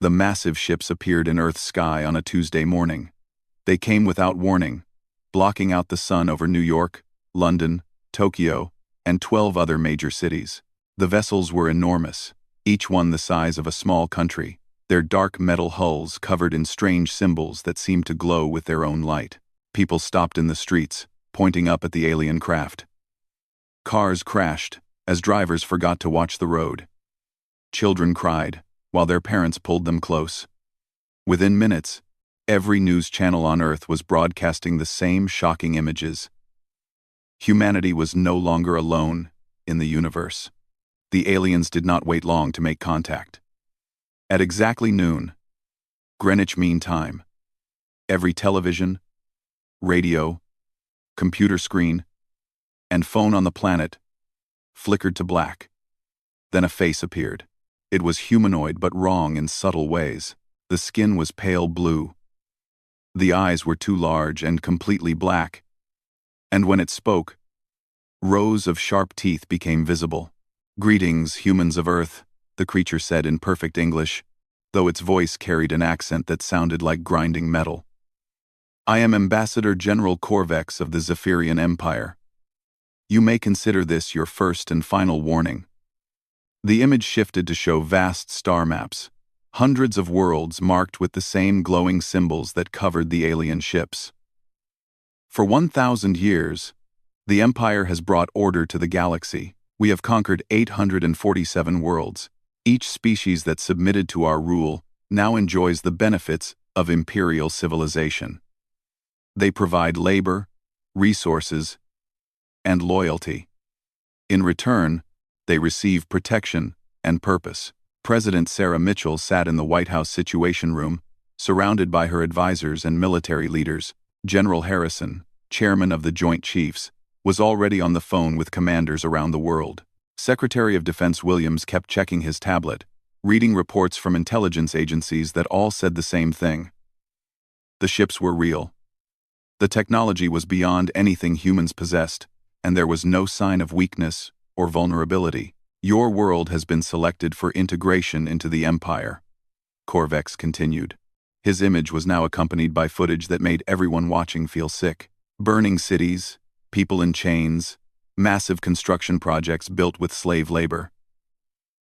The massive ships appeared in Earth's sky on a Tuesday morning. They came without warning, blocking out the sun over New York, London, Tokyo, and 12 other major cities. The vessels were enormous, each one the size of a small country, their dark metal hulls covered in strange symbols that seemed to glow with their own light. People stopped in the streets, pointing up at the alien craft. Cars crashed, as drivers forgot to watch the road. Children cried, while their parents pulled them close. Within minutes, every news channel on Earth was broadcasting the same shocking images. Humanity was no longer alone in the universe. The aliens did not wait long to make contact. At exactly noon, Greenwich Mean Time, every television, radio, computer screen, and phone on the planet flickered to black. Then a face appeared. It was humanoid but wrong in subtle ways. The skin was pale blue. The eyes were too large and completely black. And when it spoke, rows of sharp teeth became visible. "Greetings, humans of Earth," the creature said in perfect English, though its voice carried an accent that sounded like grinding metal. "I am Ambassador General Corvex of the Zephyrian Empire. You may consider this your first and final warning." The image shifted to show vast star maps, hundreds of worlds marked with the same glowing symbols that covered the alien ships. For 1,000 years, the Empire has brought order to the galaxy. We have conquered 847 worlds. Each species that submitted to our rule now enjoys the benefits of imperial civilization. They provide labor, resources, and loyalty. In return, they receive protection and purpose. President Sarah Mitchell sat in the White House Situation Room, surrounded by her advisors and military leaders. General Harrison, chairman of the Joint Chiefs, was already on the phone with commanders around the world. Secretary of Defense Williams kept checking his tablet, reading reports from intelligence agencies that all said the same thing. The ships were real. The technology was beyond anything humans possessed, and there was no sign of weakness or vulnerability. "Your world has been selected for integration into the Empire," Corvex continued. His image was now accompanied by footage that made everyone watching feel sick. Burning cities, people in chains, massive construction projects built with slave labor.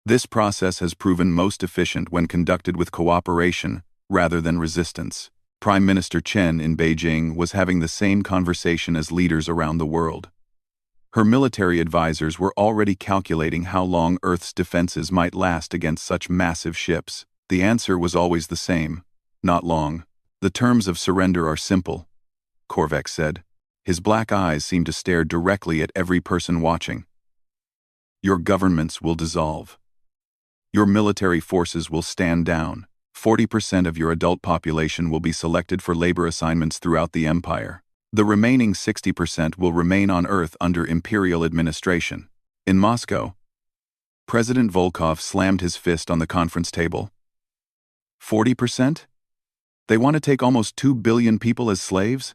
This process has proven most efficient when conducted with cooperation rather than resistance. Prime Minister Chen in Beijing was having the same conversation as leaders around the world. Her military advisors were already calculating how long Earth's defenses might last against such massive ships. The answer was always the same: not long. "The terms of surrender are simple," Corvex said. His black eyes seemed to stare directly at every person watching. "Your governments will dissolve. Your military forces will stand down. 40% of your adult population will be selected for labor assignments throughout the Empire. The remaining 60% will remain on Earth under imperial administration." In Moscow, President Volkov slammed his fist on the conference table. 40%? They want to take almost 2 billion people as slaves?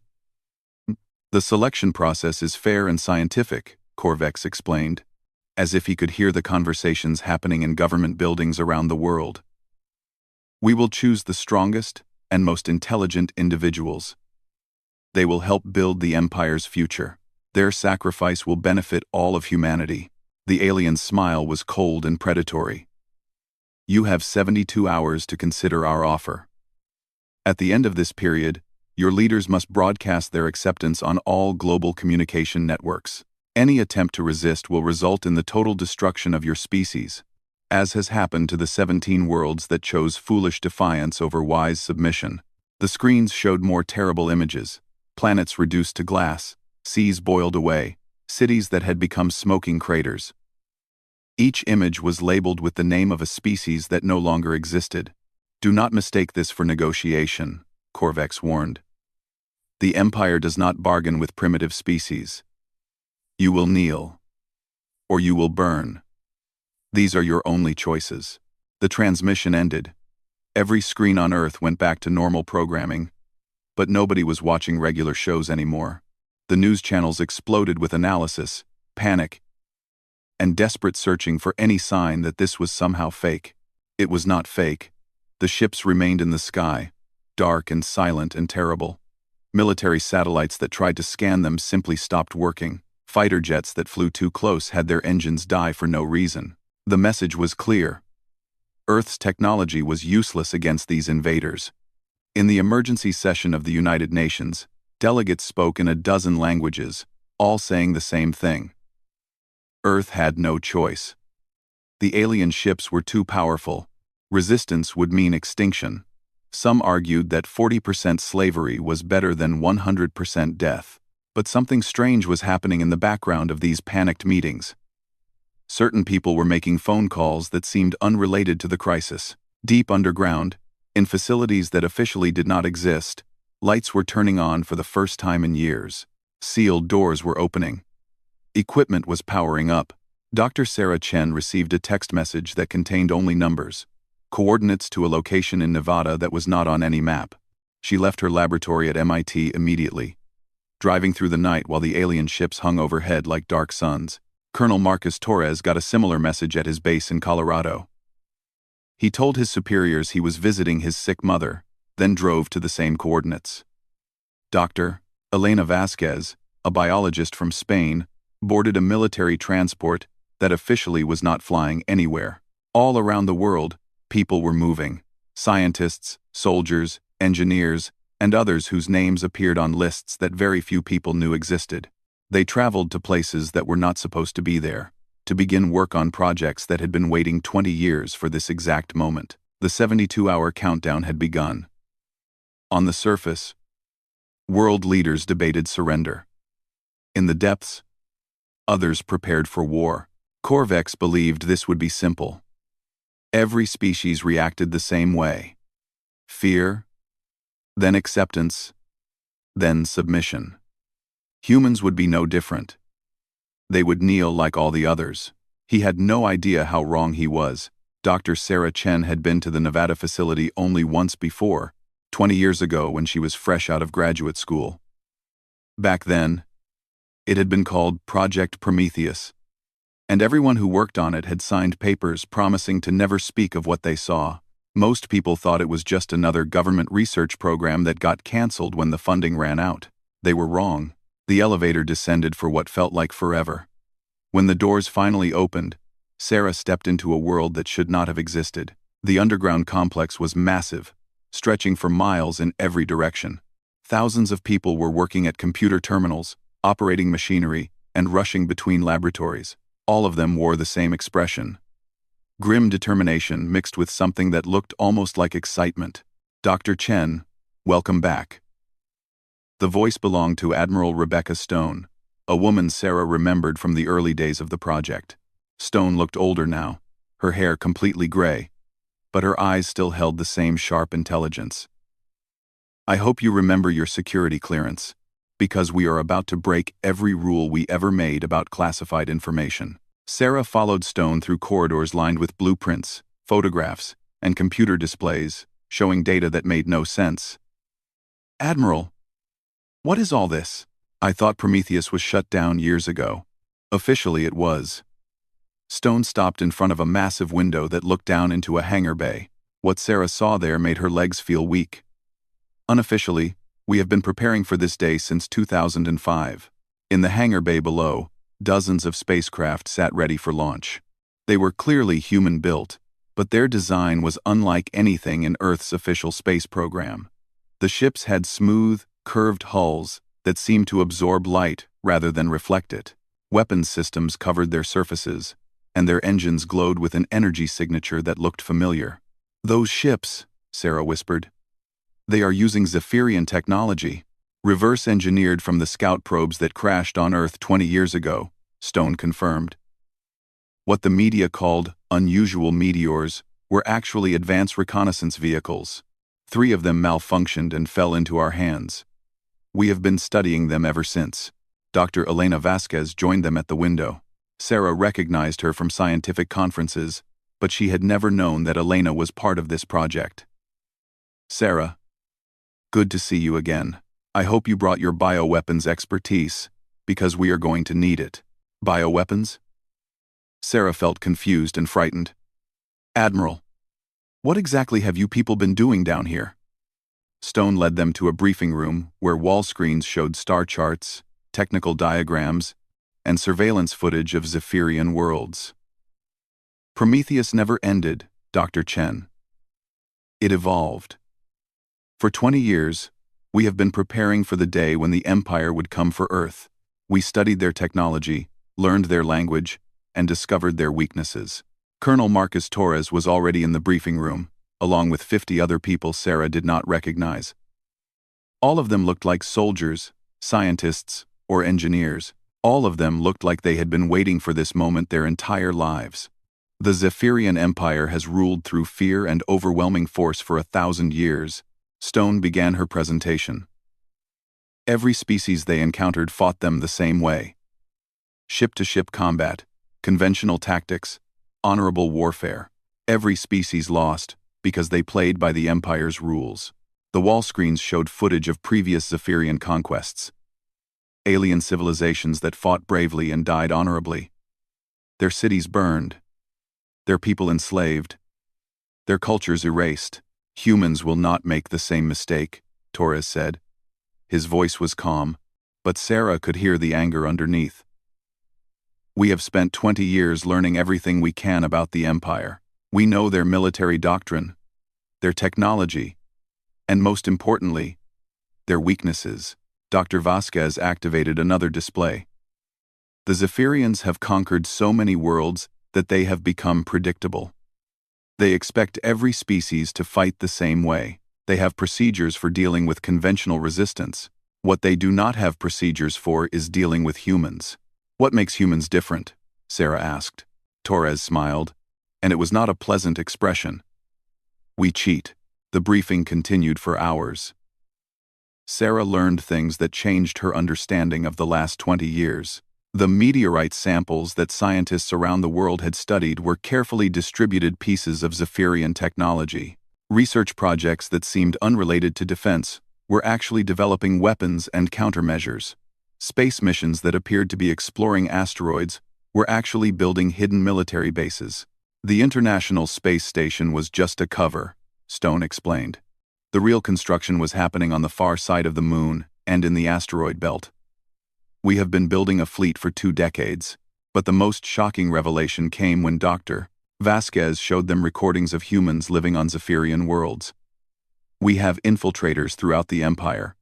"The selection process is fair and scientific," Corvex explained, as if he could hear the conversations happening in government buildings around the world. "We will choose the strongest and most intelligent individuals. They will help build the Empire's future. Their sacrifice will benefit all of humanity." The alien's smile was cold and predatory. "You have 72 hours to consider our offer. At the end of this period, your leaders must broadcast their acceptance on all global communication networks. Any attempt to resist will result in the total destruction of your species, as has happened to the 17 worlds that chose foolish defiance over wise submission." The screens showed more terrible images: planets reduced to glass, seas boiled away, cities that had become smoking craters. Each image was labeled with the name of a species that no longer existed. "Do not mistake this for negotiation," Corvex warned. "The Empire does not bargain with primitive species. You will kneel, or you will burn. These are your only choices." The transmission ended. Every screen on Earth went back to normal programming, but nobody was watching regular shows anymore. The news channels exploded with analysis, panic, and desperate searching for any sign that this was somehow fake. It was not fake. The ships remained in the sky, dark and silent and terrible. Military satellites that tried to scan them simply stopped working. Fighter jets that flew too close had their engines die for no reason. The message was clear. Earth's technology was useless against these invaders. In the emergency session of the United Nations, delegates spoke in a dozen languages, all saying the same thing. Earth had no choice. The alien ships were too powerful. Resistance would mean extinction. Some argued that 40% slavery was better than 100% death. But something strange was happening in the background of these panicked meetings. Certain people were making phone calls that seemed unrelated to the crisis. Deep underground, in facilities that officially did not exist, lights were turning on for the first time in years. Sealed doors were opening. Equipment was powering up. Dr. Sarah Chen received a text message that contained only numbers, coordinates to a location in Nevada that was not on any map. She left her laboratory at MIT immediately. Driving through the night while the alien ships hung overhead like dark suns, Colonel Marcus Torres got a similar message at his base in Colorado. He told his superiors he was visiting his sick mother, then drove to the same coordinates. Dr. Elena Vasquez, a biologist from Spain, boarded a military transport that officially was not flying anywhere. All around the world, people were moving. Scientists, soldiers, engineers, and others whose names appeared on lists that very few people knew existed. They traveled to places that were not supposed to be there, to begin work on projects that had been waiting 20 years for this exact moment. The 72-hour countdown had begun. On the surface, world leaders debated surrender. In the depths, others prepared for war. Corvex believed this would be simple. Every species reacted the same way. Fear, then acceptance, then submission. Humans would be no different. They would kneel like all the others. He had no idea how wrong he was. Dr. Sarah Chen had been to the Nevada facility only once before, 20 years ago when she was fresh out of graduate school. Back then, it had been called Project Prometheus, and everyone who worked on it had signed papers promising to never speak of what they saw. Most people thought it was just another government research program that got canceled when the funding ran out. They were wrong. The elevator descended for what felt like forever. When the doors finally opened, Sarah stepped into a world that should not have existed. The underground complex was massive, stretching for miles in every direction. Thousands of people were working at computer terminals, operating machinery, and rushing between laboratories. All of them wore the same expression. Grim determination mixed with something that looked almost like excitement. Dr. Chen, welcome back. The voice belonged to Admiral Rebecca Stone, a woman Sarah remembered from the early days of the project. Stone looked older now, her hair completely gray, but her eyes still held the same sharp intelligence. I hope you remember your security clearance, because we are about to break every rule we ever made about classified information. Sarah followed Stone through corridors lined with blueprints, photographs, and computer displays, showing data that made no sense. Admiral, what is all this? I thought Prometheus was shut down years ago. Officially it was. Stone stopped in front of a massive window that looked down into a hangar bay. What Sarah saw there made her legs feel weak. Unofficially, we have been preparing for this day since 2005. In the hangar bay below, dozens of spacecraft sat ready for launch. They were clearly human-built, but their design was unlike anything in Earth's official space program. The ships had smooth, curved hulls that seemed to absorb light rather than reflect it. Weapons systems covered their surfaces, and their engines glowed with an energy signature that looked familiar. Those ships, Sarah whispered. They are using Zephyrian technology, reverse-engineered from the scout probes that crashed on Earth 20 years ago, Stone confirmed. What the media called unusual meteors were actually advanced reconnaissance vehicles. 3 of them malfunctioned and fell into our hands. We have been studying them ever since. Dr. Elena Vasquez joined them at the window. Sarah recognized her from scientific conferences, but she had never known that Elena was part of this project. Sarah, good to see you again. I hope you brought your bioweapons expertise, because we are going to need it. Bioweapons? Sarah felt confused and frightened. Admiral, What exactly have you people been doing down here? Stone led them to a briefing room where wall screens showed star charts, technical diagrams, and surveillance footage of Zephyrian worlds. Prometheus never ended, Dr. Chen. It evolved. For 20 years, we have been preparing for the day when the Empire would come for Earth. We studied their technology, learned their language, and discovered their weaknesses. Colonel Marcus Torres was already in the briefing room, along with 50 other people Sarah did not recognize. All of them looked like soldiers, scientists, or engineers. All of them looked like they had been waiting for this moment their entire lives. The Zephyrian Empire has ruled through fear and overwhelming force for 1,000 years. Stone began her presentation. Every species they encountered fought them the same way. Ship-to-ship combat, conventional tactics, honorable warfare. Every species lost because they played by the Empire's rules. The wall screens showed footage of previous Zephyrian conquests. Alien civilizations that fought bravely and died honorably. Their cities burned. Their people enslaved. Their cultures erased. Humans will not make the same mistake, Torres said. His voice was calm, but Sarah could hear the anger underneath. We have spent 20 years learning everything we can about the Empire. We know their military doctrine, their technology, and most importantly, their weaknesses. Dr. Vasquez activated another display. The Zephyrians have conquered so many worlds that they have become predictable. They expect every species to fight the same way. They have procedures for dealing with conventional resistance. What they do not have procedures for is dealing with humans. What makes humans different? Sarah asked. Torres smiled, and it was not a pleasant expression. We cheat. The briefing continued for hours. Sarah learned things that changed her understanding of the last 20 years. The meteorite samples that scientists around the world had studied were carefully distributed pieces of Zephyrian technology. Research projects that seemed unrelated to defense were actually developing weapons and countermeasures. Space missions that appeared to be exploring asteroids were actually building hidden military bases. The International Space Station was just a cover, Stone explained. The real construction was happening on the far side of the moon and in the asteroid belt. We have been building a fleet for 2 decades, but the most shocking revelation came when Dr. Vasquez showed them recordings of humans living on Zephyrian worlds. We have infiltrators throughout the Empire.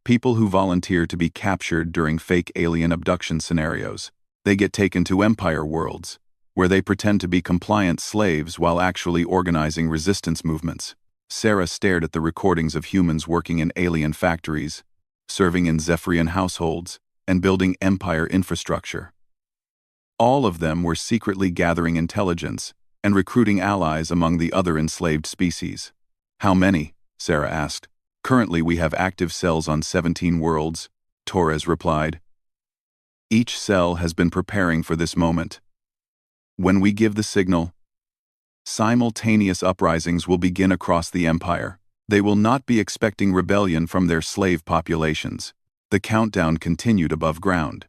People who volunteer to be captured during fake alien abduction scenarios. They get taken to Empire worlds, where they pretend to be compliant slaves while actually organizing resistance movements. Sarah stared at the recordings of humans working in alien factories, serving in Zephyrian households, and building Empire infrastructure. All of them were secretly gathering intelligence and recruiting allies among the other enslaved species. How many? Sarah asked. Currently we have active cells on 17 worlds, Torres replied. Each cell has been preparing for this moment. When we give the signal, simultaneous uprisings will begin across the Empire. They will not be expecting rebellion from their slave populations. The countdown continued above ground.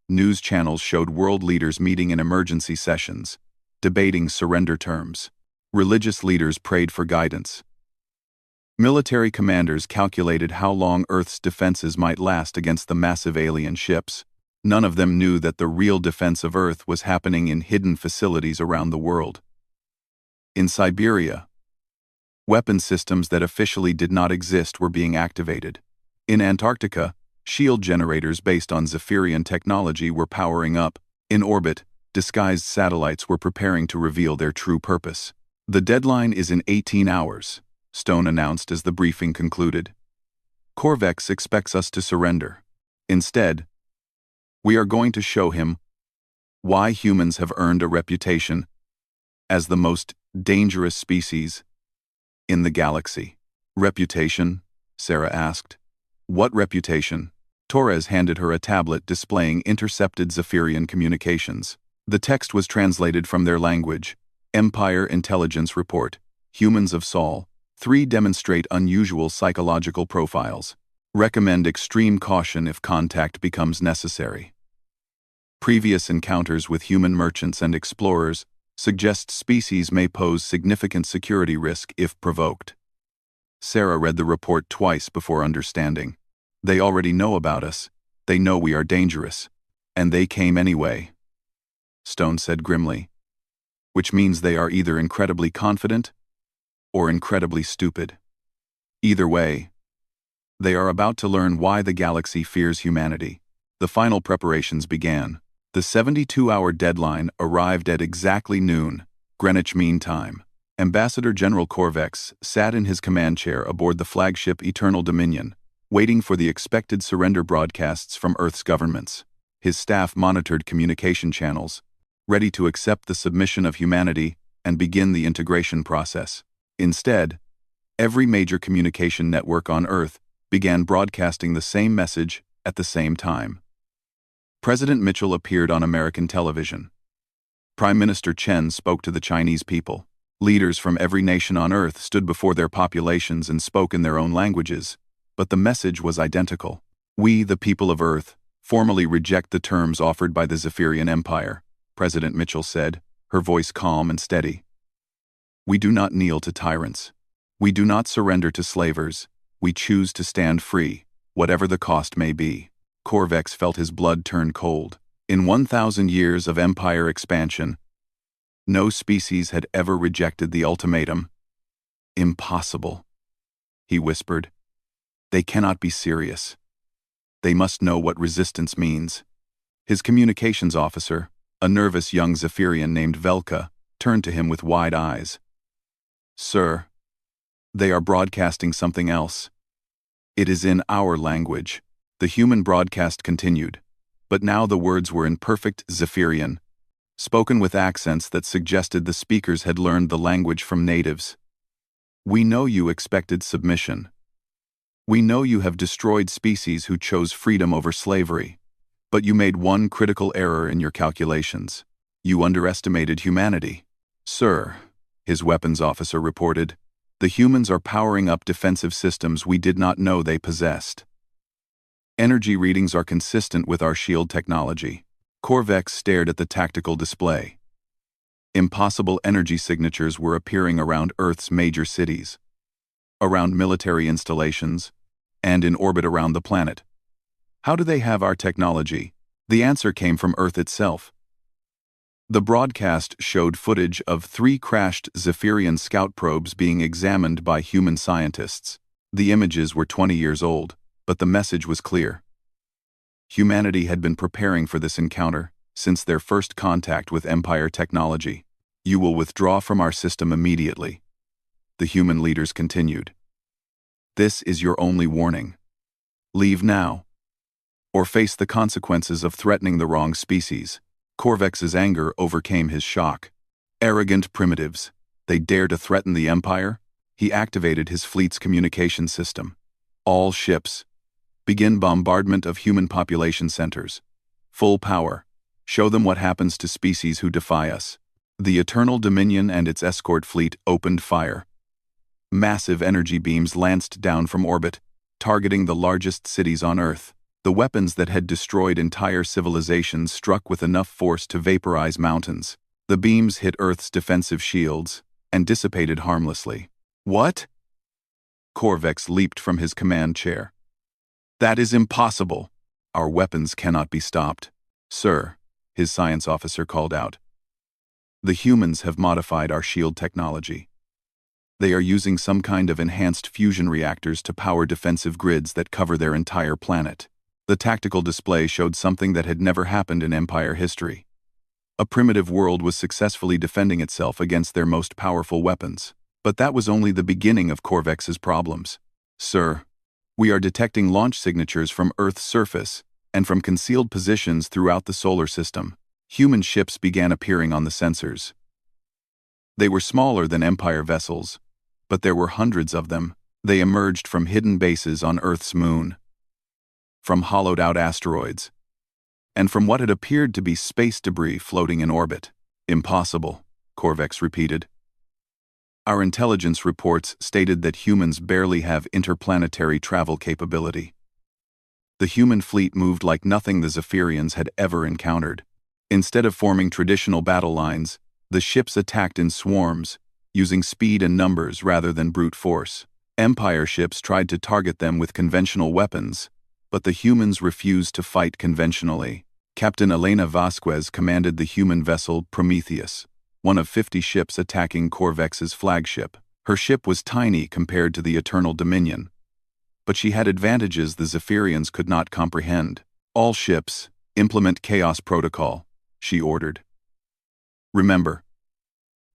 News channels showed world leaders meeting in emergency sessions, debating surrender terms. Religious leaders prayed for guidance. Military commanders calculated how long Earth's defenses might last against the massive alien ships. None of them knew that the real defense of Earth was happening in hidden facilities around the world. In Siberia, weapon systems that officially did not exist were being activated. In Antarctica, shield generators based on Zephyrian technology were powering up. In orbit, disguised satellites were preparing to reveal their true purpose. The deadline is in 18 hours, Stone announced as the briefing concluded. Corvex expects us to surrender. Instead, we are going to show him why humans have earned a reputation as the most dangerous species in the galaxy. Reputation? Sarah asked. What reputation? Torres handed her a tablet displaying intercepted Zephyrian communications. The text was translated from their language. Empire Intelligence Report. Humans of Sol. 3 demonstrate unusual psychological profiles. Recommend extreme caution if contact becomes necessary. Previous encounters with human merchants and explorers Suggests species may pose significant security risk if provoked. Sarah read the report twice before understanding. They already know about us. They know we are dangerous. And they came anyway. Stone said grimly. Which means they are either incredibly confident or incredibly stupid. Either way, they are about to learn why the galaxy fears humanity. The final preparations began. The 72-hour deadline arrived at exactly noon, Greenwich Mean Time. Ambassador General Corvex sat in his command chair aboard the flagship Eternal Dominion, waiting for the expected surrender broadcasts from Earth's governments. His staff monitored communication channels, ready to accept the submission of humanity and begin the integration process. Instead, every major communication network on Earth began broadcasting the same message at the same time. President Mitchell appeared on American television. Prime Minister Chen spoke to the Chinese people. Leaders from every nation on Earth stood before their populations and spoke in their own languages, but the message was identical. We, the people of Earth, formally reject the terms offered by the Zephyrian Empire, President Mitchell said, her voice calm and steady. We do not kneel to tyrants. We do not surrender to slavers. We choose to stand free, whatever the cost may be. Corvex felt his blood turn cold. In 1,000 years of empire expansion, no species had ever rejected the ultimatum. Impossible, he whispered. They cannot be serious. They must know what resistance means. His communications officer, a nervous young Zephyrian named Velka, turned to him with wide eyes. Sir, they are broadcasting something else. It is in our language. The human broadcast continued, but now the words were in perfect Zephyrian, spoken with accents that suggested the speakers had learned the language from natives. We know you expected submission. We know you have destroyed species who chose freedom over slavery, but you made one critical error in your calculations. You underestimated humanity. Sir, his weapons officer reported, the humans are powering up defensive systems we did not know they possessed. Energy readings are consistent with our shield technology. Corvex stared at the tactical display. Impossible energy signatures were appearing around Earth's major cities, around military installations, and in orbit around the planet. How do they have our technology? The answer came from Earth itself. The broadcast showed footage of 3 crashed Zephyrian scout probes being examined by human scientists. The images were 20 years old, but the message was clear. Humanity had been preparing for this encounter since their first contact with Empire technology. You will withdraw from our system immediately, the human leaders continued. This is your only warning. Leave now, or face the consequences of threatening the wrong species. Corvex's anger overcame his shock. Arrogant primitives. They dare to threaten the Empire? He activated his fleet's communication system. All ships. Begin bombardment of human population centers. Full power. Show them what happens to species who defy us. The Eternal Dominion and its escort fleet opened fire. Massive energy beams lanced down from orbit, targeting the largest cities on Earth. The weapons that had destroyed entire civilizations struck with enough force to vaporize mountains. The beams hit Earth's defensive shields and dissipated harmlessly. What? Corvex leaped from his command chair. That is impossible. Our weapons cannot be stopped. Sir, his science officer called out. The humans have modified our shield technology. They are using some kind of enhanced fusion reactors to power defensive grids that cover their entire planet. The tactical display showed something that had never happened in Empire history. A primitive world was successfully defending itself against their most powerful weapons. But that was only the beginning of Corvex's problems. Sir, we are detecting launch signatures from Earth's surface and from concealed positions throughout the solar system. Human ships began appearing on the sensors. They were smaller than Empire vessels, but there were hundreds of them. They emerged from hidden bases on Earth's moon, from hollowed-out asteroids, and from what had appeared to be space debris floating in orbit. Impossible, Corvex repeated. Our intelligence reports stated that humans barely have interplanetary travel capability. The human fleet moved like nothing the Zephyrians had ever encountered. Instead of forming traditional battle lines, The ships attacked in swarms, using speed and numbers rather than brute force. Empire ships tried to target them with conventional weapons, but the humans refused to fight conventionally. Captain Elena Vasquez commanded the human vessel Prometheus, one of 50 ships attacking Corvex's flagship. Her ship was tiny compared to the Eternal Dominion, but she had advantages the Zephyrians could not comprehend. All ships, implement Chaos Protocol, she ordered. Remember,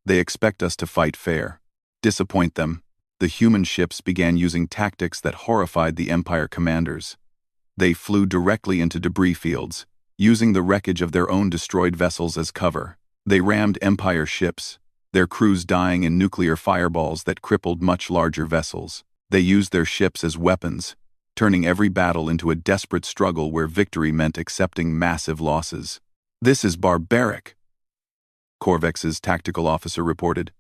they expect us to fight fair. Disappoint them. The human ships began using tactics that horrified the Empire commanders. They flew directly into debris fields, using the wreckage of their own destroyed vessels as cover. They rammed Empire ships, their crews dying in nuclear fireballs that crippled much larger vessels. They used their ships as weapons, turning every battle into a desperate struggle where victory meant accepting massive losses. "This is barbaric," Corvex's tactical officer reported.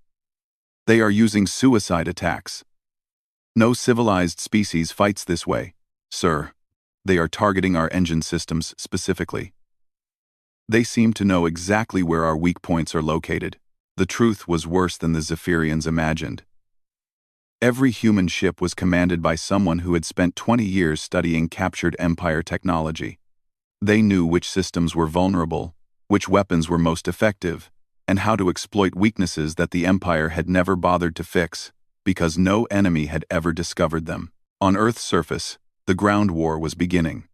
"They are using suicide attacks. No civilized species fights this way, sir. They are targeting our engine systems specifically. They seem to know exactly where our weak points are located." The truth was worse than the Zephyrians imagined. Every human ship was commanded by someone who had spent 20 years studying captured Empire technology. They knew which systems were vulnerable, which weapons were most effective, and how to exploit weaknesses that the Empire had never bothered to fix, because no enemy had ever discovered them. On Earth's surface, the ground war was beginning.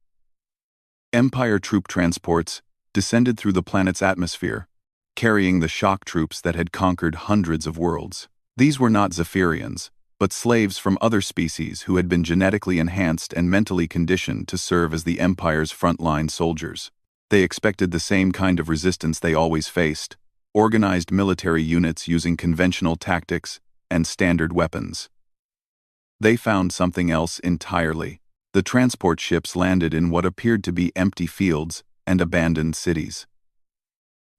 Empire troop transports descended through the planet's atmosphere, carrying the shock troops that had conquered hundreds of worlds. These were not Zephyrians, but slaves from other species who had been genetically enhanced and mentally conditioned to serve as the Empire's frontline soldiers. They expected the same kind of resistance they always faced: organized military units using conventional tactics and standard weapons. They found something else entirely. The transport ships landed in what appeared to be empty fields and abandoned cities.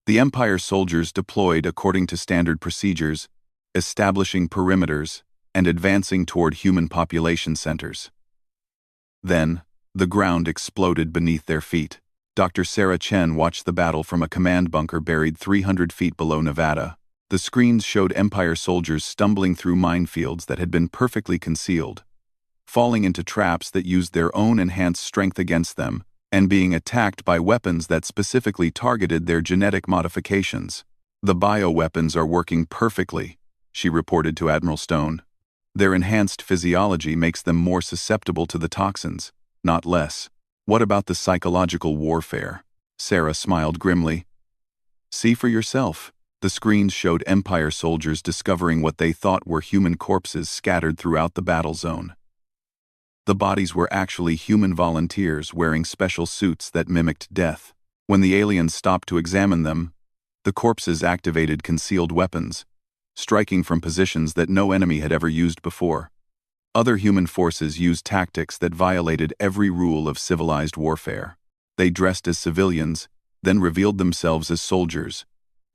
The Empire soldiers deployed according to standard procedures, establishing perimeters and advancing toward human population centers. Then, the ground exploded beneath their feet. Dr. Sarah Chen watched the battle from a command bunker buried 300 feet below Nevada. The screens showed Empire soldiers stumbling through minefields that had been perfectly concealed, falling into traps that used their own enhanced strength against them, and being attacked by weapons that specifically targeted their genetic modifications. "The bioweapons are working perfectly," she reported to Admiral Stone. "Their enhanced physiology makes them more susceptible to the toxins, not less." "What about the psychological warfare?" Sarah smiled grimly. "See for yourself." The screens showed Empire soldiers discovering what they thought were human corpses scattered throughout the battle zone. The bodies were actually human volunteers wearing special suits that mimicked death. When the aliens stopped to examine them, the corpses activated concealed weapons, striking from positions that no enemy had ever used before. Other human forces used tactics that violated every rule of civilized warfare. They dressed as civilians, then revealed themselves as soldiers.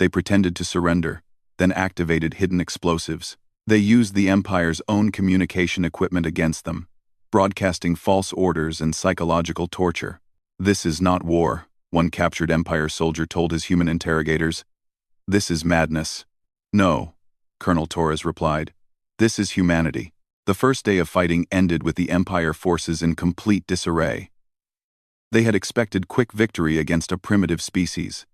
They pretended to surrender, then activated hidden explosives. They used the Empire's own communication equipment against them, broadcasting false orders and psychological torture. "This is not war," one captured Empire soldier told his human interrogators. "This is madness." "No," Colonel Torres replied. "This is humanity." The first day of fighting ended with the Empire forces in complete disarray. They had expected quick victory against a primitive species.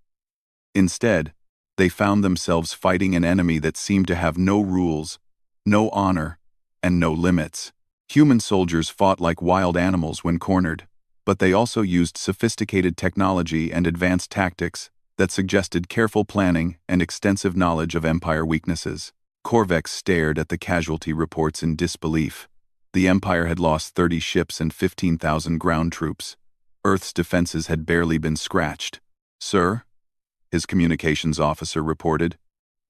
Instead, they found themselves fighting an enemy that seemed to have no rules, no honor, and no limits. Human soldiers fought like wild animals when cornered, but they also used sophisticated technology and advanced tactics that suggested careful planning and extensive knowledge of Empire weaknesses. Corvex stared at the casualty reports in disbelief. The Empire had lost 30 ships and 15,000 ground troops. Earth's defenses had barely been scratched. "Sir," his communications officer reported,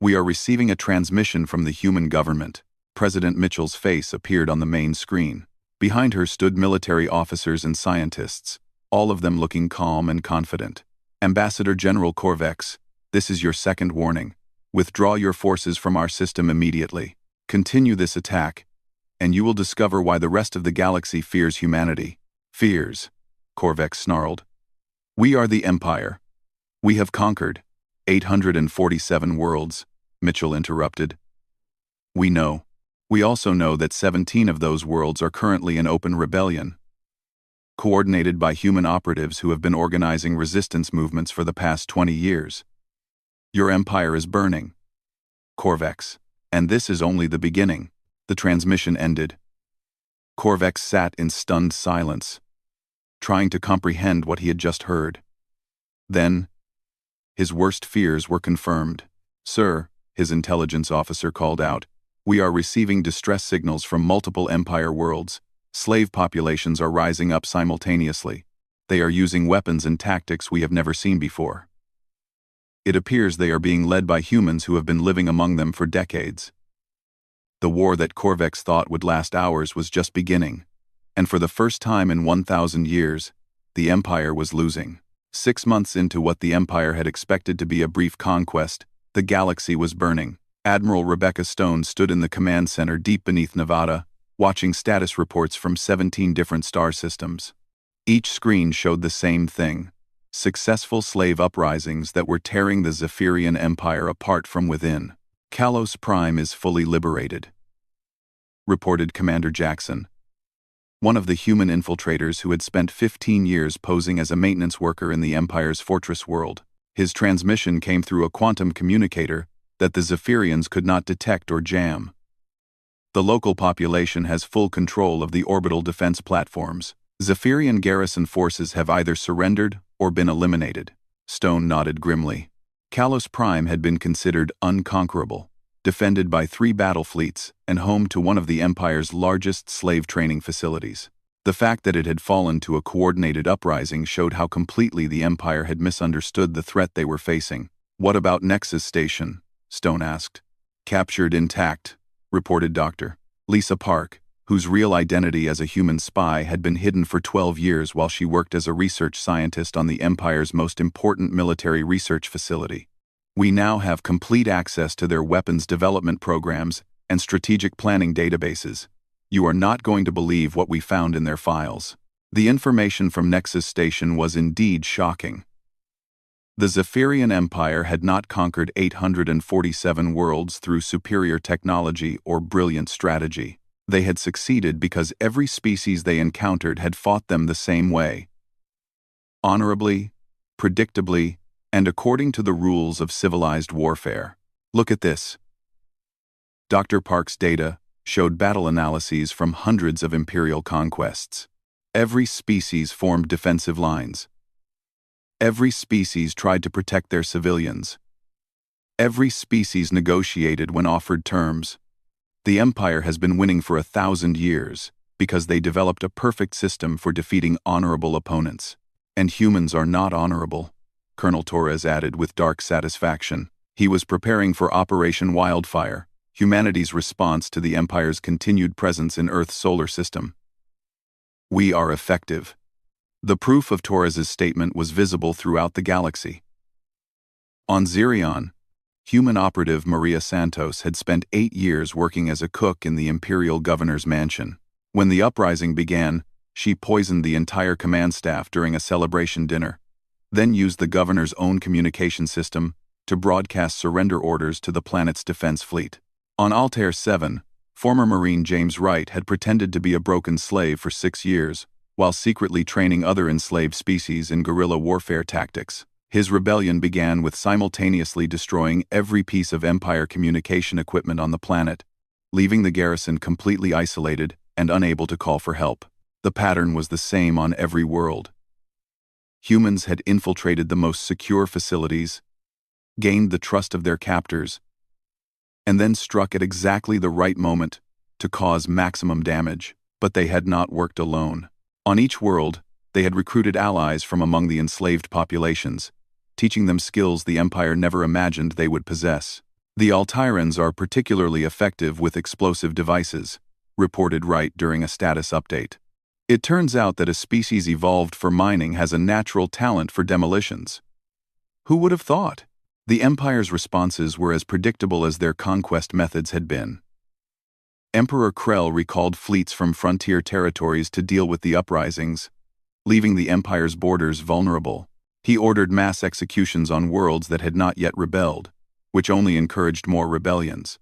"we are receiving a transmission from the human government." President Mitchell's face appeared on the main screen. Behind her stood military officers and scientists, all of them looking calm and confident. "Ambassador General Corvex, this is your second warning. Withdraw your forces from our system immediately. Continue this attack, and you will discover why the rest of the galaxy fears humanity." "Fears," Corvex snarled. "We are the Empire. We have conquered, 847 worlds, Mitchell interrupted. We know. We also know that 17 of those worlds are currently in open rebellion, coordinated by human operatives who have been organizing resistance movements for the past 20 years. Your empire is burning, Corvex, and this is only the beginning. The transmission ended. Corvex sat in stunned silence, trying to comprehend what he had just heard. Then, his worst fears were confirmed. Sir, his intelligence officer called out, we are receiving distress signals from multiple Empire worlds. Slave populations are rising up simultaneously. They are using weapons and tactics we have never seen before. It appears they are being led by humans who have been living among them for decades. The war that Corvex thought would last hours was just beginning, and for the first time in 1,000 years, the Empire was losing. 6 months into what the Empire had expected to be a brief conquest, the galaxy was burning. Admiral Rebecca Stone stood in the command center deep beneath Nevada, watching status reports from 17 different star systems. Each screen showed the same thing: successful slave uprisings that were tearing the Zephyrian Empire apart from within. Kalos Prime is fully liberated, reported Commander Jackson, one of the human infiltrators who had spent 15 years posing as a maintenance worker in the Empire's fortress world. His transmission came through a quantum communicator that the Zephyrians could not detect or jam. The local population has full control of the orbital defense platforms. Zephyrian garrison forces have either surrendered or been eliminated. Stone nodded grimly. Kalos Prime had been considered unconquerable, defended by 3 battle fleets and home to one of the Empire's largest slave training facilities. The fact that it had fallen to a coordinated uprising showed how completely the Empire had misunderstood the threat they were facing. What about Nexus Station? Stone asked. Captured intact, reported Dr. Lisa Park, whose real identity as a human spy had been hidden for 12 years while she worked as a research scientist on the Empire's most important military research facility. We now have complete access to their weapons development programs and strategic planning databases. You are not going to believe what we found in their files. The information from Nexus Station was indeed shocking. The Zephyrian Empire had not conquered 847 worlds through superior technology or brilliant strategy. They had succeeded because every species they encountered had fought them the same way. Honorably, predictably, and according to the rules of civilized warfare. Look at this. Dr. Park's data showed battle analyses from hundreds of Imperial conquests. Every species formed defensive lines. Every species tried to protect their civilians. Every species negotiated when offered terms. The Empire has been winning for 1,000 years because they developed a perfect system for defeating honorable opponents. And humans are not honorable, Colonel Torres added with dark satisfaction. He was preparing for Operation Wildfire, humanity's response to the Empire's continued presence in Earth's solar system. We are effective. The proof of Torres's statement was visible throughout the galaxy. On Zirion, human operative Maria Santos had spent 8 years working as a cook in the Imperial Governor's mansion. When the uprising began, she poisoned the entire command staff during a celebration dinner, then used the Governor's own communication system to broadcast surrender orders to the planet's defense fleet. On Altair 7, former Marine James Wright had pretended to be a broken slave for 6 years, while secretly training other enslaved species in guerrilla warfare tactics. His rebellion began with simultaneously destroying every piece of Empire communication equipment on the planet, leaving the garrison completely isolated and unable to call for help. The pattern was the same on every world. Humans had infiltrated the most secure facilities, gained the trust of their captors, and then struck at exactly the right moment to cause maximum damage. But they had not worked alone. On each world, they had recruited allies from among the enslaved populations, teaching them skills the Empire never imagined they would possess. The Altairans are particularly effective with explosive devices, reported Wright during a status update. It turns out that a species evolved for mining has a natural talent for demolitions. Who would have thought? The Empire's responses were as predictable as their conquest methods had been. Emperor Krell recalled fleets from frontier territories to deal with the uprisings, leaving the Empire's borders vulnerable. He ordered mass executions on worlds that had not yet rebelled, which only encouraged more rebellions.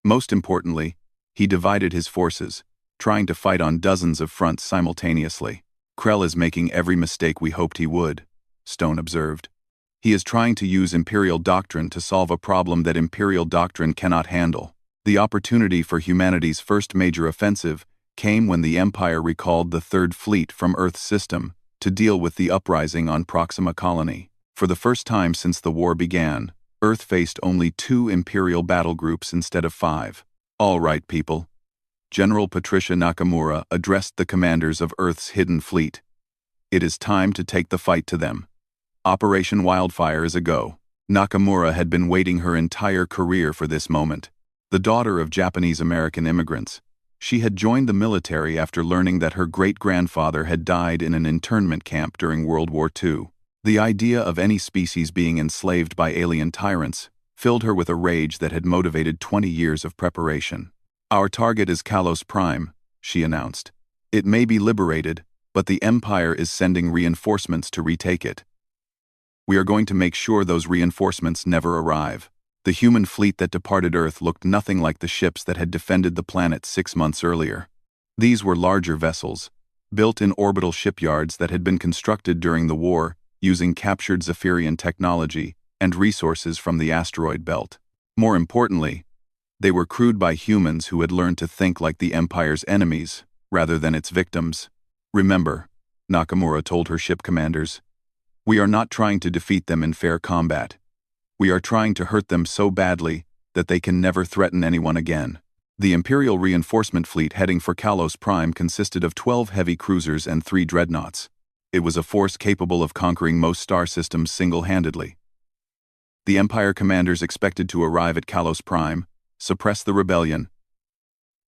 Most importantly, he divided his forces, trying to fight on dozens of fronts simultaneously. Krell is making every mistake we hoped he would, Stone observed. He is trying to use Imperial doctrine to solve a problem that Imperial doctrine cannot handle. The opportunity for humanity's first major offensive came when the Empire recalled the Third Fleet from Earth's system to deal with the uprising on Proxima Colony. For the first time since the war began, Earth faced only 2 Imperial battle groups instead of 5. All right, people. General Patricia Nakamura addressed the commanders of Earth's hidden fleet. It is time to take the fight to them. Operation Wildfire is a go. Nakamura had been waiting her entire career for this moment. The daughter of Japanese-American immigrants, she had joined the military after learning that her great-grandfather had died in an internment camp during World War II. The idea of any species being enslaved by alien tyrants filled her with a rage that had motivated 20 years of preparation. Our target is Kalos Prime, she announced. It may be liberated, but the Empire is sending reinforcements to retake it. We are going to make sure those reinforcements never arrive. The human fleet that departed Earth looked nothing like the ships that had defended the planet 6 months earlier. These were larger vessels, built in orbital shipyards that had been constructed during the war using captured Zephyrian technology and resources from the asteroid belt. More importantly, they were crewed by humans who had learned to think like the Empire's enemies rather than its victims. Remember, Nakamura told her ship commanders, we are not trying to defeat them in fair combat. We are trying to hurt them so badly that they can never threaten anyone again. The Imperial reinforcement fleet heading for Kalos Prime consisted of 12 heavy cruisers and 3 dreadnoughts. It was a force capable of conquering most star systems single-handedly. The Empire commanders expected to arrive at Kalos Prime, suppress the rebellion,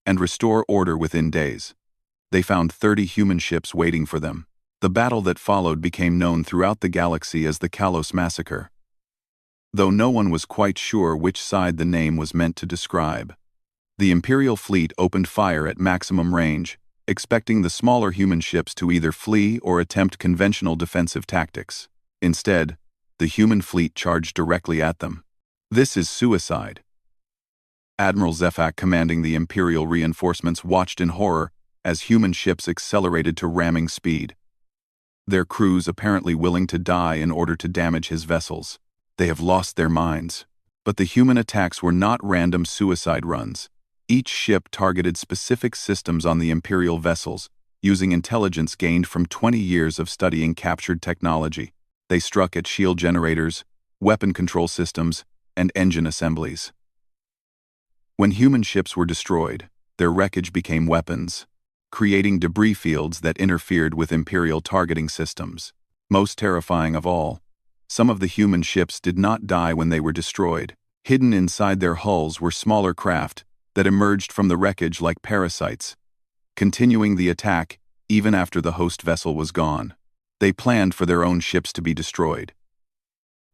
and restore order within days. They found 30 human ships waiting for them. The battle that followed became known throughout the galaxy as the Kalos Massacre, though no one was quite sure which side the name was meant to describe. The Imperial fleet opened fire at maximum range, expecting the smaller human ships to either flee or attempt conventional defensive tactics. Instead, the human fleet charged directly at them. This is suicide. Admiral Zefak, commanding the Imperial reinforcements, watched in horror as human ships accelerated to ramming speed. Their crews apparently willing to die in order to damage his vessels. They have lost their minds. But the human attacks were not random suicide runs. Each ship targeted specific systems on the Imperial vessels, using intelligence gained from 20 years of studying captured technology. They struck at shield generators, weapon control systems, and engine assemblies. When human ships were destroyed, their wreckage became weapons, creating debris fields that interfered with Imperial targeting systems. Most terrifying of all, some of the human ships did not die when they were destroyed. Hidden inside their hulls were smaller craft that emerged from the wreckage like parasites, continuing the attack even after the host vessel was gone. They planned for their own ships to be destroyed.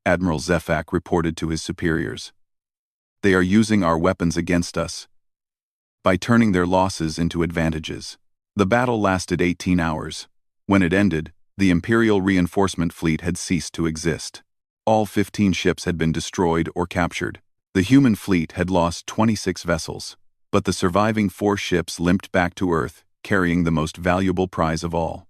Admiral Zefak reported to his superiors. They are using our weapons against us by turning their losses into advantages. The battle lasted 18 hours. When it ended, the Imperial reinforcement fleet had ceased to exist. All 15 ships had been destroyed or captured. The human fleet had lost 26 vessels, but the surviving 4 ships limped back to Earth, carrying the most valuable prize of all.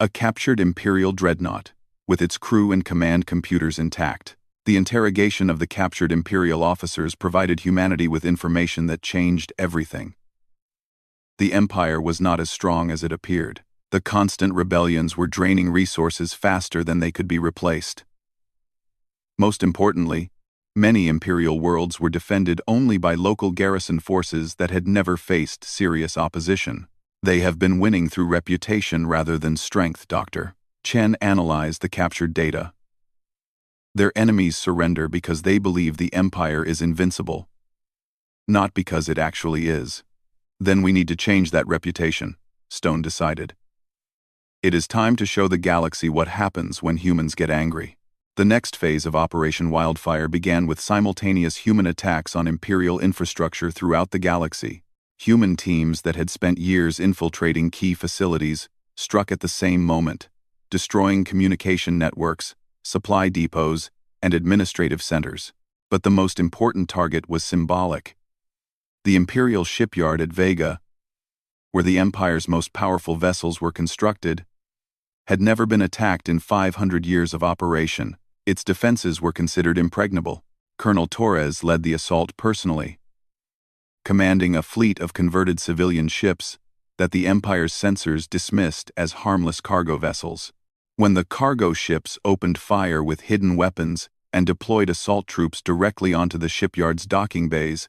A captured Imperial dreadnought, with its crew and command computers intact. The interrogation of the captured Imperial officers provided humanity with information that changed everything. The Empire was not as strong as it appeared. The constant rebellions were draining resources faster than they could be replaced. Most importantly, many Imperial worlds were defended only by local garrison forces that had never faced serious opposition. They have been winning through reputation rather than strength, Dr. Chen analyzed the captured data. Their enemies surrender because they believe the Empire is invincible, not because it actually is. Then we need to change that reputation, Stone decided. It is time to show the galaxy what happens when humans get angry. The next phase of Operation Wildfire began with simultaneous human attacks on Imperial infrastructure throughout the galaxy. Human teams that had spent years infiltrating key facilities struck at the same moment. destroying communication networks, supply depots, and administrative centers. But the most important target was symbolic. The Imperial shipyard at Vega, where the Empire's most powerful vessels were constructed, had never been attacked in 500 years of operation. Its defenses were considered impregnable. Colonel Torres led the assault personally, commanding a fleet of converted civilian ships that the Empire's censors dismissed as harmless cargo vessels. When the cargo ships opened fire with hidden weapons and deployed assault troops directly onto the shipyard's docking bays,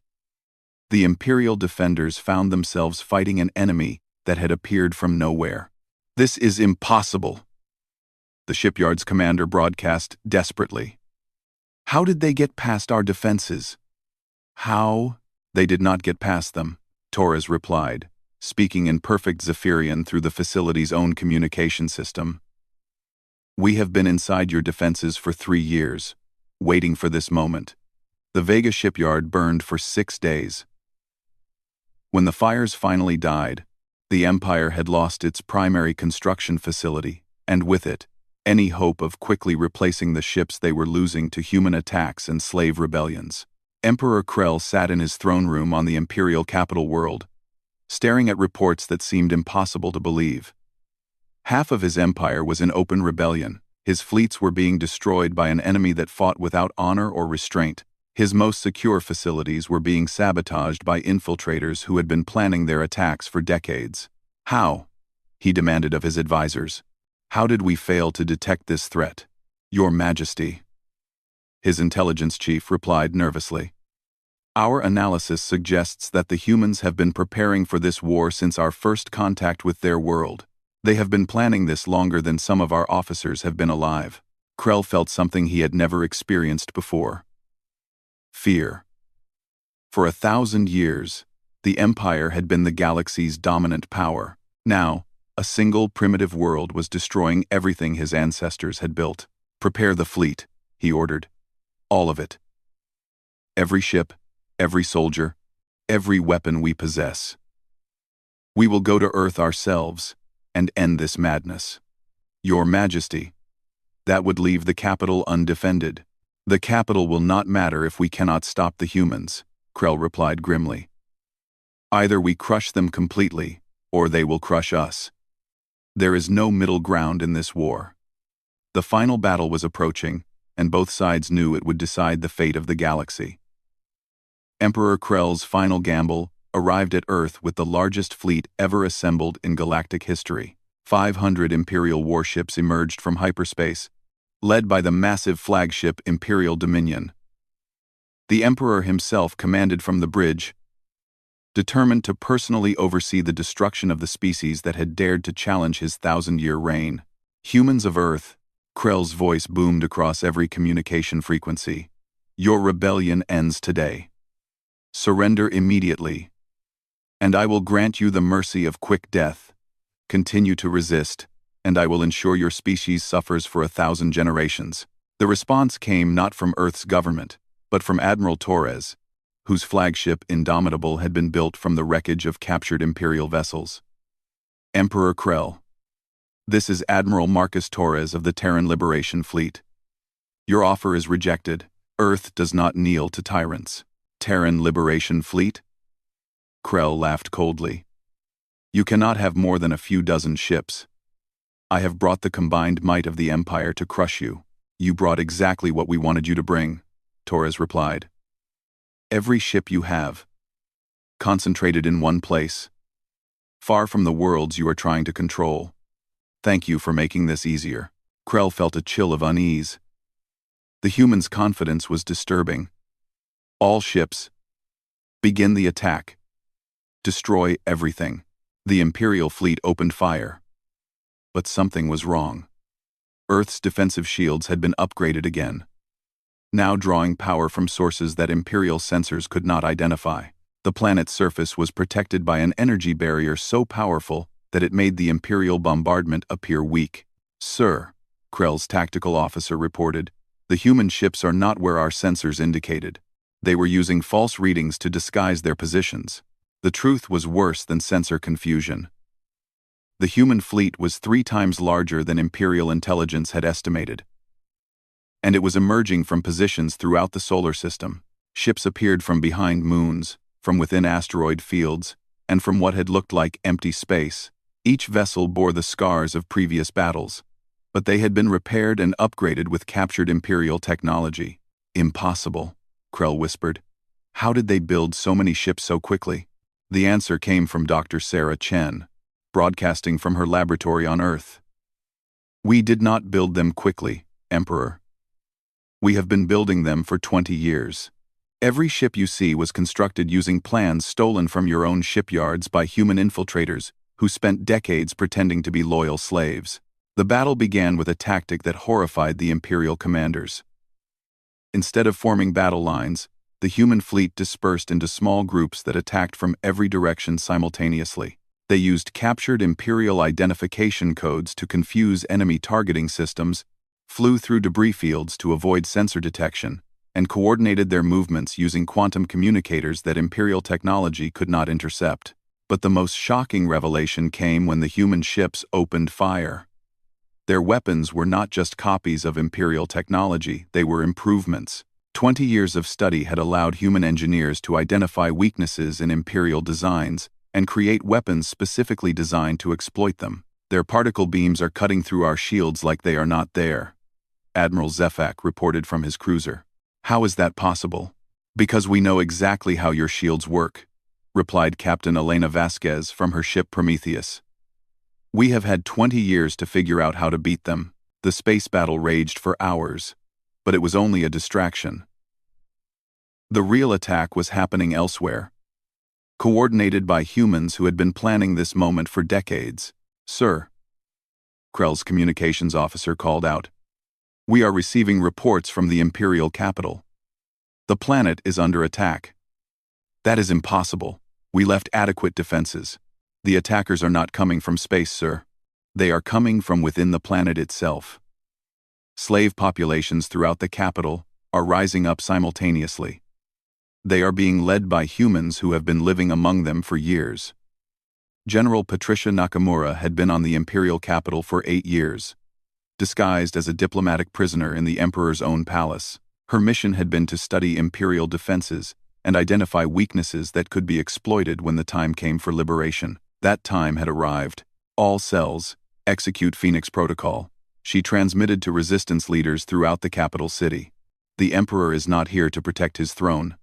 the Imperial defenders found themselves fighting an enemy that had appeared from nowhere. "This is impossible," the shipyard's commander broadcast desperately. "How did they get past our defenses?" "How? They did not get past them," Torres replied, speaking in perfect Zephyrian through the facility's own communication system. "We have been inside your defenses for 3 years, waiting for this moment." The Vega shipyard burned for 6 days. When the fires finally died, the Empire had lost its primary construction facility, and with it, any hope of quickly replacing the ships they were losing to human attacks and slave rebellions. Emperor Krell sat in his throne room on the Imperial capital world, staring at reports that seemed impossible to believe. Half of his empire was in open rebellion. His fleets were being destroyed by an enemy that fought without honor or restraint. His most secure facilities were being sabotaged by infiltrators who had been planning their attacks for decades. "How?" he demanded of his advisors. "How did we fail to detect this threat?" "Your Majesty," his intelligence chief replied nervously. "Our analysis suggests that the humans have been preparing for this war since our first contact with their world. They have been planning this longer than some of our officers have been alive." Krell felt something he had never experienced before. Fear. For 1,000 years, the Empire had been the galaxy's dominant power. Now, a single primitive world was destroying everything his ancestors had built. "Prepare the fleet," he ordered. "All of it. Every ship, every soldier, every weapon we possess. We will go to Earth ourselves and end this madness." "Your Majesty, that would leave the capital undefended." "The capital will not matter if we cannot stop the humans," Krell replied grimly. "Either we crush them completely, or they will crush us. There is no middle ground in this war." The final battle was approaching, and both sides knew it would decide the fate of the galaxy. Emperor Krell's final gamble arrived at Earth with the largest fleet ever assembled in galactic history. 500 Imperial warships emerged from hyperspace, led by the massive flagship Imperial Dominion. The Emperor himself commanded from the bridge, determined to personally oversee the destruction of the species that had dared to challenge his 1,000-year reign. "Humans of Earth," Krell's voice boomed across every communication frequency, "your rebellion ends today. Surrender immediately, and I will grant you the mercy of quick death. Continue to resist, and I will ensure your species suffers for 1,000 generations." The response came not from Earth's government, but from Admiral Torres, whose flagship Indomitable had been built from the wreckage of captured Imperial vessels. "Emperor Krell, this is Admiral Marcus Torres of the Terran Liberation Fleet. Your offer is rejected. Earth does not kneel to tyrants." "Terran Liberation Fleet?" Krell laughed coldly. "You cannot have more than a few dozen ships. I have brought the combined might of the Empire to crush you." "You brought exactly what we wanted you to bring," Torres replied. "Every ship you have, concentrated in one place, far from the worlds you are trying to control. Thank you for making this easier." Krell felt a chill of unease. The human's confidence was disturbing. "All ships, begin the attack. Destroy everything." The Imperial fleet opened fire. But something was wrong. Earth's defensive shields had been upgraded again, now drawing power from sources that Imperial sensors could not identify. The planet's surface was protected by an energy barrier so powerful that it made the Imperial bombardment appear weak. "Sir," Krell's tactical officer reported, "the human ships are not where our sensors indicated. They were using false readings to disguise their positions." The truth was worse than sensor confusion. The human fleet was 3 times larger than Imperial intelligence had estimated, and it was emerging from positions throughout the solar system. Ships appeared from behind moons, from within asteroid fields, and from what had looked like empty space. Each vessel bore the scars of previous battles, but they had been repaired and upgraded with captured Imperial technology. Impossible, Krell whispered. How did they build so many ships so quickly? The answer came from Dr. Sarah Chen, broadcasting from her laboratory on Earth. We did not build them quickly, Emperor. We have been building them for 20 years. Every ship you see was constructed using plans stolen from your own shipyards by human infiltrators who spent decades pretending to be loyal slaves. The battle began with a tactic that horrified the Imperial commanders. Instead of forming battle lines, the human fleet dispersed into small groups that attacked from every direction simultaneously. They used captured Imperial identification codes to confuse enemy targeting systems, flew through debris fields to avoid sensor detection, and coordinated their movements using quantum communicators that Imperial technology could not intercept. But the most shocking revelation came when the human ships opened fire. Their weapons were not just copies of Imperial technology, they were improvements. 20 years of study had allowed human engineers to identify weaknesses in Imperial designs and create weapons specifically designed to exploit them. Their particle beams are cutting through our shields like they are not there, Admiral Zefak reported from his cruiser. How is that possible? Because we know exactly how your shields work, replied Captain Elena Vasquez from her ship Prometheus. We have had 20 years to figure out how to beat them. The space battle raged for hours, but it was only a distraction. The real attack was happening elsewhere, coordinated by humans who had been planning this moment for decades. Sir, Krell's communications officer called out. We are receiving reports from the Imperial capital. The planet is under attack. That is impossible. We left adequate defenses. The attackers are not coming from space, sir. They are coming from within the planet itself. Slave populations throughout the capital are rising up simultaneously. They are being led by humans who have been living among them for years. General Patricia Nakamura had been on the Imperial capital for 8 years, disguised as a diplomatic prisoner in the Emperor's own palace. Her mission had been to study Imperial defenses and identify weaknesses that could be exploited when the time came for liberation. That time had arrived. All cells, execute Phoenix Protocol. She transmitted to resistance leaders throughout the capital city. The Emperor is not here to protect his throne.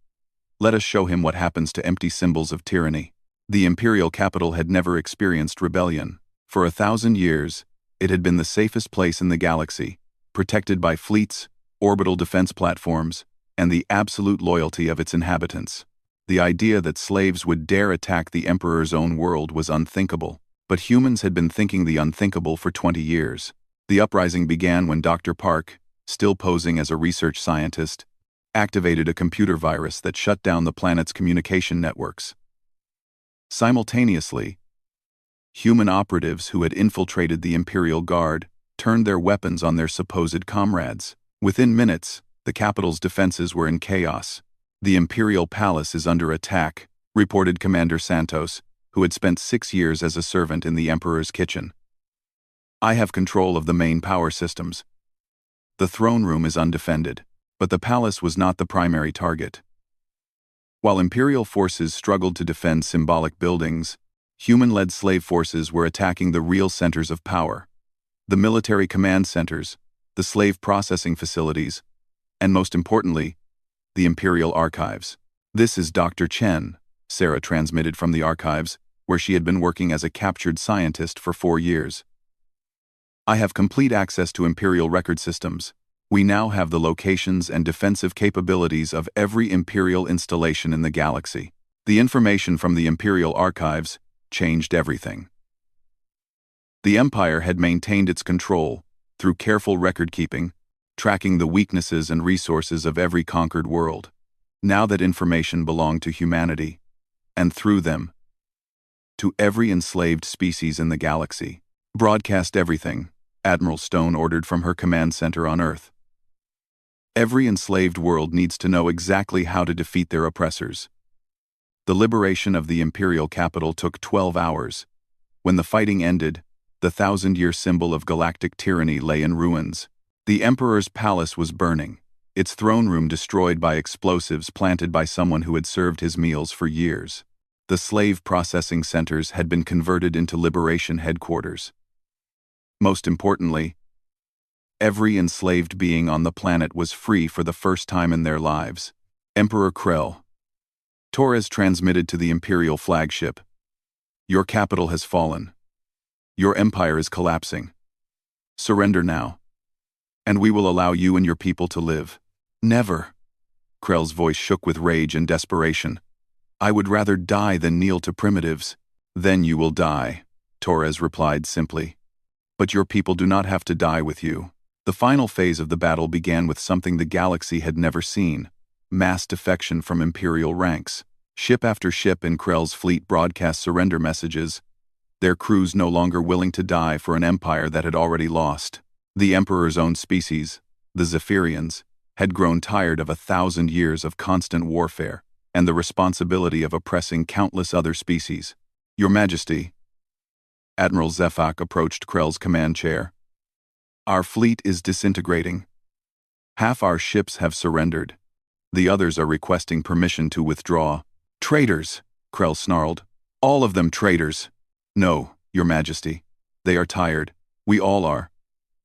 Let us show him what happens to empty symbols of tyranny. The Imperial capital had never experienced rebellion. For 1,000 years, it had been the safest place in the galaxy, protected by fleets, orbital defense platforms, and the absolute loyalty of its inhabitants. The idea that slaves would dare attack the Emperor's own world was unthinkable, but humans had been thinking the unthinkable for 20 years. The uprising began when Dr. Park, still posing as a research scientist, activated a computer virus that shut down the planet's communication networks. Simultaneously, human operatives who had infiltrated the Imperial Guard turned their weapons on their supposed comrades. Within minutes, the capital's defenses were in chaos. The Imperial Palace is under attack, reported Commander Santos, who had spent 6 years as a servant in the Emperor's kitchen. I have control of the main power systems. The throne room is undefended, but the palace was not the primary target. While Imperial forces struggled to defend symbolic buildings, human-led slave forces were attacking the real centers of power. The military command centers, the slave processing facilities, and most importantly, the Imperial archives. This is Dr. Chen, Sarah transmitted from the archives, where she had been working as a captured scientist for 4 years. I have complete access to Imperial record systems. We now have the locations and defensive capabilities of every Imperial installation in the galaxy. The information from the Imperial archives changed everything. The Empire had maintained its control through careful record-keeping, tracking the weaknesses and resources of every conquered world. Now that information belonged to humanity, and through them, to every enslaved species in the galaxy. Broadcast everything, Admiral Stone ordered from her command center on Earth. Every enslaved world needs to know exactly how to defeat their oppressors. The liberation of the Imperial capital took 12 hours. When the fighting ended, The thousand-year symbol of galactic tyranny lay in ruins. The Emperor's palace was burning, its throne room destroyed by explosives planted by someone who had served his meals for years. The slave processing centers had been converted into liberation headquarters. Most importantly, every enslaved being on the planet was free for the first time in their lives. Emperor Krell. Torres transmitted to the Imperial flagship. Your capital has fallen. Your empire is collapsing. Surrender now, and we will allow you and your people to live. Never. Krell's voice shook with rage and desperation. I would rather die than kneel to primitives. Then you will die, Torres replied simply. But your people do not have to die with you. The final phase of the battle began with something the galaxy had never seen: mass defection from Imperial ranks. Ship after ship in Krell's fleet broadcast surrender messages, their crews no longer willing to die for an empire that had already lost. The Emperor's own species, the Zephyrians, had grown tired of 1,000 years of constant warfare and the responsibility of oppressing countless other species. Your Majesty. Admiral Zefak approached Krell's command chair. Our fleet is disintegrating. Half our ships have surrendered. The others are requesting permission to withdraw. Traitors, Krell snarled. All of them traitors. No, Your Majesty. They are tired. We all are.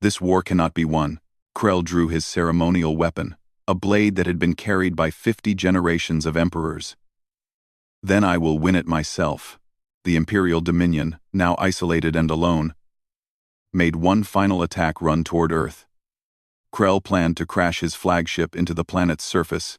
This war cannot be won. Krell drew his ceremonial weapon, a blade that had been carried by 50 generations of emperors. Then I will win it myself. The Imperial Dominion, now isolated and alone, made one final attack run toward Earth. Krell planned to crash his flagship into the planet's surface,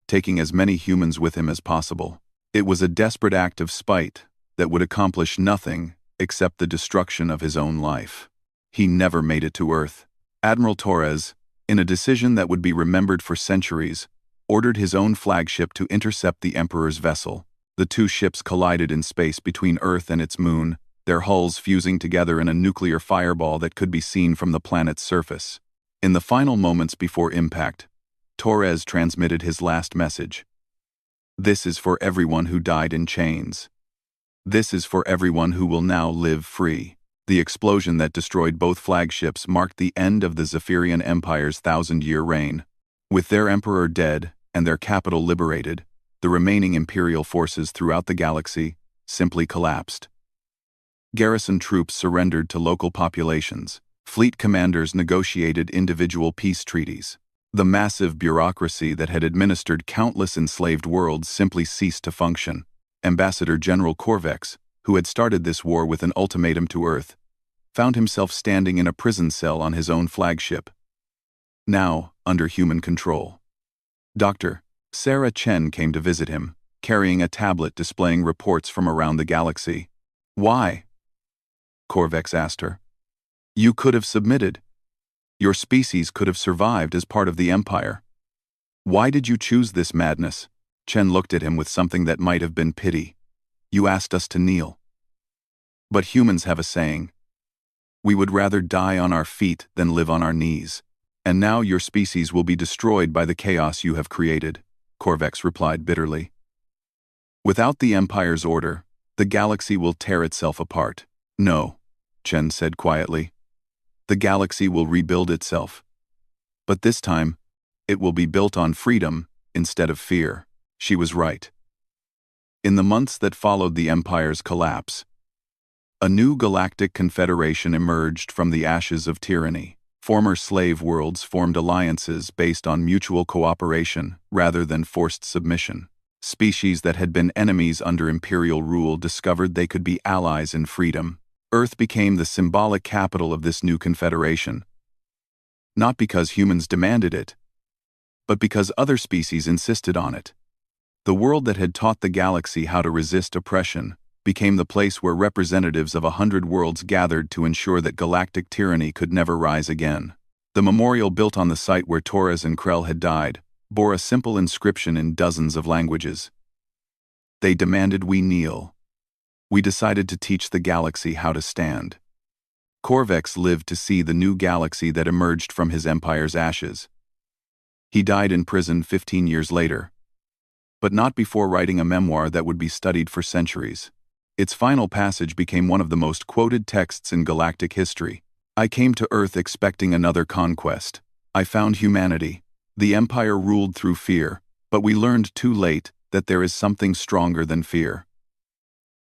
taking as many humans with him as possible. It was a desperate act of spite that would accomplish nothing except the destruction of his own life. He never made it to Earth. Admiral Torres, in a decision that would be remembered for centuries, ordered his own flagship to intercept the Emperor's vessel. The two ships collided in space between Earth and its moon, their hulls fusing together in a nuclear fireball that could be seen from the planet's surface. In the final moments before impact, Torres transmitted his last message. This is for everyone who died in chains. This is for everyone who will now live free. The explosion that destroyed both flagships marked the end of the Zephyrian Empire's 1,000-year reign. With their emperor dead and their capital liberated, the remaining Imperial forces throughout the galaxy simply collapsed. Garrison troops surrendered to local populations. Fleet commanders negotiated individual peace treaties. The massive bureaucracy that had administered countless enslaved worlds simply ceased to function. Ambassador General Corvex, who had started this war with an ultimatum to Earth, found himself standing in a prison cell on his own flagship, now under human control. Dr. Sarah Chen came to visit him, carrying a tablet displaying reports from around the galaxy. Why? Corvex asked her. You could have submitted. Your species could have survived as part of the Empire. Why did you choose this madness? Chen looked at him with something that might have been pity. You asked us to kneel. But humans have a saying. We would rather die on our feet than live on our knees. And now your species will be destroyed by the chaos you have created, Corvex replied bitterly. Without the Empire's order, the galaxy will tear itself apart. No, Chen said quietly. The galaxy will rebuild itself. But this time, it will be built on freedom instead of fear. She was right. In the months that followed the Empire's collapse, a new galactic confederation emerged from the ashes of tyranny. Former slave worlds formed alliances based on mutual cooperation rather than forced submission. Species that had been enemies under Imperial rule discovered they could be allies in freedom. Earth became the symbolic capital of this new confederation. Not because humans demanded it, but because other species insisted on it. The world that had taught the galaxy how to resist oppression became the place where representatives of 100 worlds gathered to ensure that galactic tyranny could never rise again. The memorial built on the site where Torres and Krell had died bore a simple inscription in dozens of languages. They demanded we kneel. We decided to teach the galaxy how to stand. Corvex lived to see the new galaxy that emerged from his empire's ashes. He died in prison 15 years later, but not before writing a memoir that would be studied for centuries. Its final passage became one of the most quoted texts in galactic history. I came to Earth expecting another conquest. I found humanity. The Empire ruled through fear, but we learned too late that there is something stronger than fear.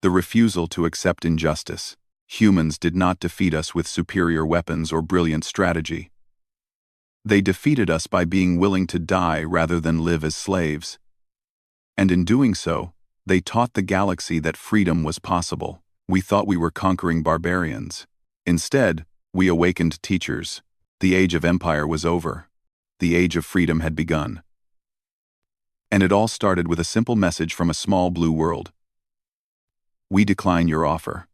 The refusal to accept injustice. Humans did not defeat us with superior weapons or brilliant strategy. They defeated us by being willing to die rather than live as slaves. And in doing so, they taught the galaxy that freedom was possible. We thought we were conquering barbarians. Instead, we awakened teachers. The age of empire was over. The age of freedom had begun. And it all started with a simple message from a small blue world. We decline your offer.